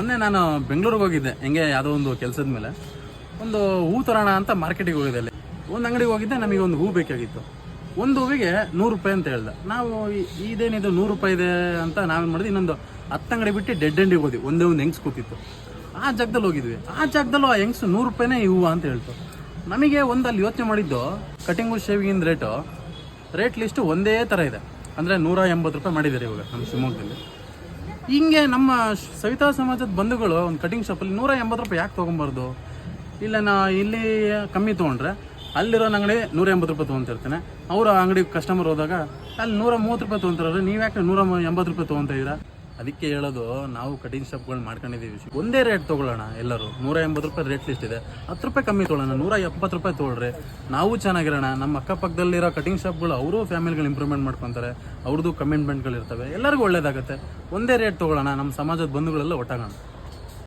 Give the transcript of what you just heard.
ಮೊನ್ನೆ ನಾನು ಬೆಂಗಳೂರಿಗೆ ಹೋಗಿದ್ದೆ, ಹೆಂಗೆ ಯಾವುದೋ ಒಂದು ಕೆಲಸದ ಮೇಲೆ ಒಂದು ಹೂ ತರೋಣ ಅಂತ ಮಾರ್ಕೆಟಿಗೆ ಹೋಗಿದ್ದೆ. ಅಲ್ಲಿ ಒಂದು ಅಂಗಡಿಗೆ ಹೋಗಿದ್ದೆ, ನಮಗೆ ಒಂದು ಹೂ ಬೇಕಾಗಿತ್ತು. ಒಂದು ಹೂವಿಗೆ 100 ರೂಪಾಯಿ ಅಂತ ಹೇಳ್ದೆ. ನಾವು ಇದೇನಿದು 100 ರೂಪಾಯಿ ಇದೆ ಅಂತ ನಾವೇನು ಮಾಡಿದ್ವಿ, ಇನ್ನೊಂದು 10 ಅಂಗಡಿ ಬಿಟ್ಟು ಡೆಡ್ ಎಂಡಿಗೆ ಹೋದ್ವಿ. ಒಂದೇ ಒಂದು ಹೆಂಗ್ಸ್ ಕೂತಿತ್ತು, ಆ ಜಾಗದಲ್ಲಿ ಹೋಗಿದ್ವಿ. ಆ ಜಾಗದಲ್ಲೂ ಆ ಹೆಂಗ್ಸ್ 100 ರೂಪಾಯಿನೇ ಈ ಹೂವು ಅಂತ ಹೇಳ್ತು. ನಮಗೆ ಒಂದು ಅಲ್ಲಿ ಯೋಚನೆ ಮಾಡಿದ್ದು, ಕಟಿಂಗು ಶೇವಿಂಗಿನ ರೇಟ್ ಲಿಸ್ಟು ಒಂದೇ ಥರ ಇದೆ. ಅಂದರೆ 180 ರೂಪಾಯಿ ಮಾಡಿದ್ದಾರೆ ಇವಾಗ ನಮ್ಮ ಶಿವಮೊಗ್ಗದಲ್ಲಿ. ಹಿಂಗೆ ನಮ್ಮ ಸವಿತಾ ಸಮಾಜದ ಬಂಧುಗಳು ಒಂದು ಕಟಿಂಗ್ ಶಾಪಲ್ಲಿ 180 ರೂಪಾಯಿ ಯಾಕೆ ತೊಗೊಬಾರ್ದು? ಇಲ್ಲ ನಾ ಇಲ್ಲಿ ಕಮ್ಮಿ ತೊಗೊಂಡ್ರೆ ಅಲ್ಲಿರೋ ಅಂಗಡಿ 180 ರೂಪಾಯಿ ತೊಗೊತಿರ್ತಾನೆ. ಅವರ ಅಂಗಡಿ ಕಸ್ಟಮರ್ ಹೋದಾಗ ಅಲ್ಲಿ 130 ರೂಪಾಯಿ ತೊಗೊತಾರೆ. ನೀವು ಯಾಕೆ 180 ರೂಪಾಯಿ ತೊಗೊತಾ ಇದ್ದೀರಾ? ಅದಕ್ಕೆ ಹೇಳೋದು, ನಾವು ಕಟಿಂಗ್ ಶಾಪ್ಗಳು ಮಾಡ್ಕೊಂಡಿದ್ದೀವಿ, ಒಂದೇ ರೇಟ್ ತೊಗೊಳ್ಳೋಣ. ಎಲ್ಲರೂ 180 ರೂಪಾಯಿ ರೇಟ್ ಲಿಸ್ಟ್ ಇದೆ, 10 ರೂಪಾಯಿ ಕಮ್ಮಿ ತೊಗೊಳ್ಳೋಣ, 170 ರೂಪಾಯಿ ತೊಗೊಳ್ರಿ. ನಾವು ಚೆನ್ನಾಗಿರೋಣ. ನಮ್ಮ ಅಕ್ಕಪಕ್ಕದಲ್ಲಿರೋ ಕಟಿಂಗ್ ಶಾಪ್ಗಳು ಅವರು ಫ್ಯಾಮಿಲಿಗಳು ಇಂಪ್ರೂವ್ಮೆಂಟ್ ಮಾಡ್ಕೊತಾರೆ, ಅವ್ರದ್ದು ಕಮಿಟ್ಮೆಂಟ್ಗಳಿರ್ತವೆ, ಎಲ್ಲರಿಗೂ ಒಳ್ಳೇದಾಗುತ್ತೆ. ಒಂದೇ ರೇಟ್ ತೊಗೊಳ್ಳೋಣ, ನಮ್ಮ ಸಮಾಜದ ಬಂಧುಗಳೆಲ್ಲ ಒಟ್ಟಾಗೋಣ.